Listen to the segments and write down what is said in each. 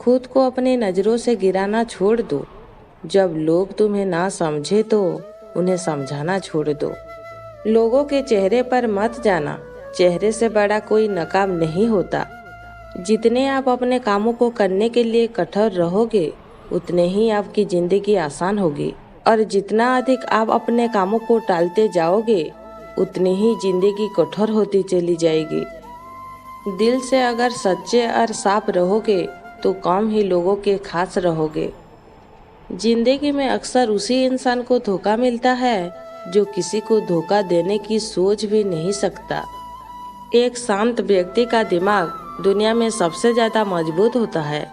खुद को अपनी नज़रों से गिराना छोड़ दो। जब लोग तुम्हें ना समझे तो उन्हें समझाना छोड़ दो। लोगों के चेहरे पर मत जाना, चेहरे से बड़ा कोई नकाब नहीं होता। जितने आप अपने कामों को करने के लिए कठोर रहोगे, उतने ही आपकी जिंदगी आसान होगी। और जितना अधिक आप अपने कामों को टालते जाओगे, उतनी ही जिंदगी कठोर होती चली जाएगी। दिल से अगर सच्चे और साफ रहोगे तो कम ही लोगों के खास रहोगे। जिंदगी में अक्सर उसी इंसान को धोखा मिलता है जो किसी को धोखा देने की सोच भी नहीं सकता। एक शांत व्यक्ति का दिमाग दुनिया में सबसे ज्यादा मजबूत होता है।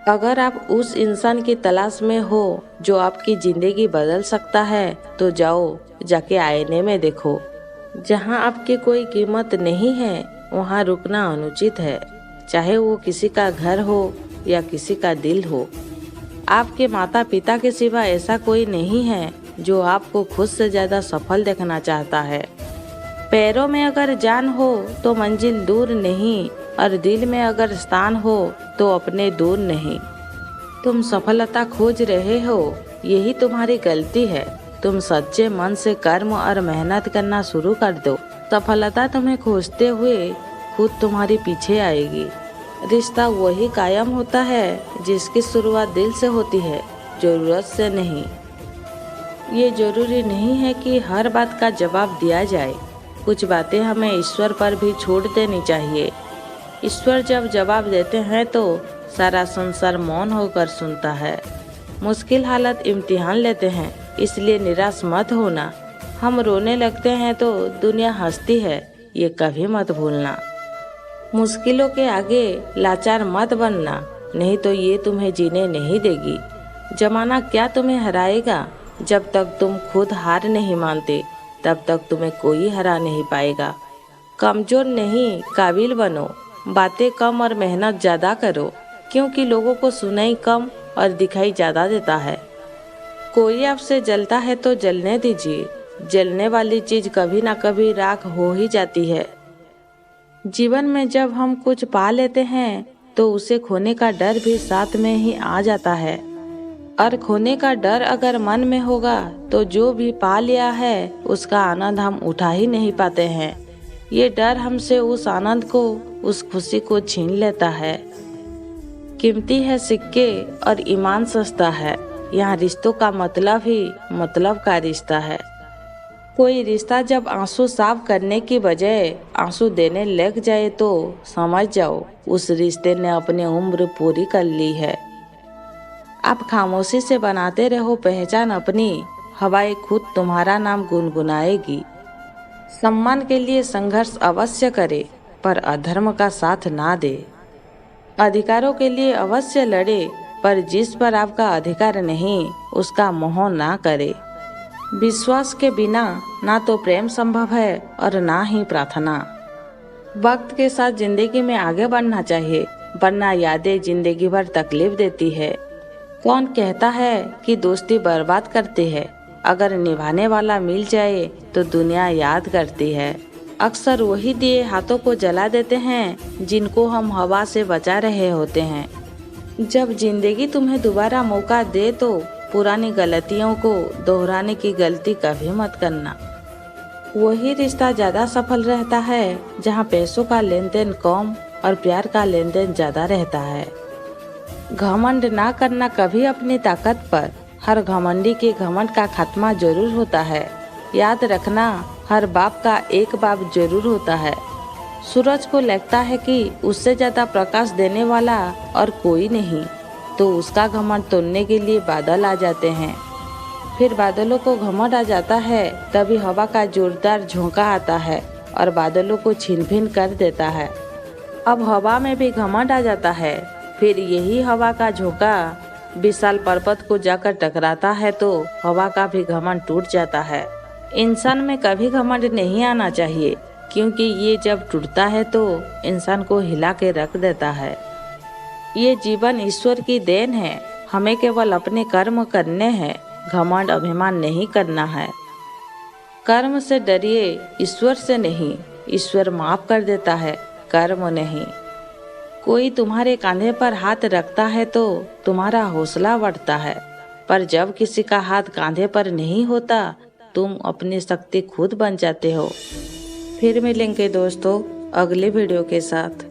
अगर आप उस इंसान की तलाश में हो जो आपकी जिंदगी बदल सकता है, तो जाओ, जाके आईने में देखो। जहाँ आपकी कोई कीमत नहीं है, वहाँ रुकना अनुचित है, चाहे वो किसी का घर हो या किसी का दिल हो। आपके माता पिता के सिवा ऐसा कोई नहीं है जो आपको खुद से ज्यादा सफल देखना चाहता है। पैरों में अगर जान हो तो मंजिल दूर नहीं, और दिल में अगर स्थान हो तो अपने दूर नहीं। तुम सफलता खोज रहे हो, यही तुम्हारी गलती है। तुम सच्चे मन से कर्म और मेहनत करना शुरू कर दो। सफलता तुम्हें खोजते हुए खुद तुम्हारे पीछे आएगी। रिश्ता वही कायम होता है जिसकी शुरुआत दिल से होती है, जरूरत से नहीं। ये जरूरी नहीं है कि हर बात का जवाब दिया जाए। कुछ बातें हमें ईश्वर पर भी छोड़ देनी चाहिए। ईश्वर जब जवाब देते हैं तो सारा संसार मौन होकर सुनता है। मुश्किल हालत इम्तिहान लेते हैं, इसलिए निराश मत होना। हम रोने लगते हैं तो दुनिया हंसती है, ये कभी मत भूलना। मुश्किलों के आगे लाचार मत बनना, नहीं तो ये तुम्हें जीने नहीं देगी। जमाना क्या तुम्हें हराएगा? जब तक तुम खुद हार नहीं मानते, तब तक तुम्हें कोई हरा नहीं पाएगा। कमजोर नहीं, काबिल बनो। बातें कम और मेहनत ज्यादा करो, क्योंकि लोगों को सुनाई कम और दिखाई ज्यादा देता है। कोई आपसे जलता है तो जलने दीजिए। जलने वाली चीज कभी ना कभी राख हो ही जाती है। जीवन में जब हम कुछ पा लेते हैं तो उसे खोने का डर भी साथ में ही आ जाता है। और खोने का डर अगर मन में होगा तो जो भी पा लिया है उसका आनंद हम उठा ही नहीं पाते हैं। ये डर हमसे उस आनंद को, उस खुशी को छीन लेता है। कीमती है सिक्के और ईमान सस्ता है। यहाँ रिश्तों का मतलब ही मतलब का रिश्ता है। कोई रिश्ता जब आंसू साफ करने की बजाय आंसू देने लग जाए तो समझ जाओ उस रिश्ते ने अपनी उम्र पूरी कर ली है। आप खामोशी से बनाते रहो पहचान अपनी, हवाएं खुद तुम्हारा नाम गुनगुनाएगी। सम्मान के लिए संघर्ष अवश्य करे, पर अधर्म का साथ ना दे। अधिकारों के लिए अवश्य लड़े, पर जिस पर आपका अधिकार नहीं उसका मोह ना करे। विश्वास के बिना ना तो प्रेम संभव है और ना ही प्रार्थना। वक्त के साथ जिंदगी में आगे बढ़ना चाहिए, वरना यादें जिंदगी भर तकलीफ देती है। कौन कहता है कि दोस्ती बर्बाद करती है? अगर निभाने वाला मिल जाए तो दुनिया याद करती है। अक्सर वही दिए हाथों को जला देते हैं जिनको हम हवा से बचा रहे होते हैं। जब जिंदगी तुम्हें दोबारा मौका दे तो पुरानी गलतियों को दोहराने की गलती कभी मत करना। वही रिश्ता ज्यादा सफल रहता है जहाँ पैसों का लेन देन कम और प्यार का लेन देन ज्यादा रहता है। घमंड ना करना कभी अपनी ताकत पर। हर घमंडी के घमंड का खात्मा जरूर होता है। याद रखना, हर बाप का एक बाप जरूर होता है। सूरज को लगता है कि उससे ज्यादा प्रकाश देने वाला और कोई नहीं, तो उसका घमंड तोड़ने के लिए बादल आ जाते हैं। फिर बादलों को घमंड आ जाता है, तभी हवा का जोरदार झोंका आता है और बादलों को छीन भिन कर देता है। अब हवा में भी घमंड आ जाता है, फिर यही हवा का झोंका विशाल पर्वत को जाकर टकराता है तो हवा का भी घमंड टूट जाता है। इंसान में कभी घमंड नहीं आना चाहिए, क्योंकि ये जब टूटता है तो इंसान को हिला के रख देता है। ये जीवन ईश्वर की देन है, हमें केवल अपने कर्म करने हैं, घमंड अभिमान नहीं करना है। कर्म से डरिए, ईश्वर से नहीं। ईश्वर माफ कर देता है, कर्म नहीं। कोई तुम्हारे कंधे पर हाथ रखता है तो तुम्हारा हौसला बढ़ता है, पर जब किसी का हाथ कंधे पर नहीं होता तुम अपनी शक्ति खुद बन जाते हो। फिर मिलेंगे दोस्तों अगले वीडियो के साथ।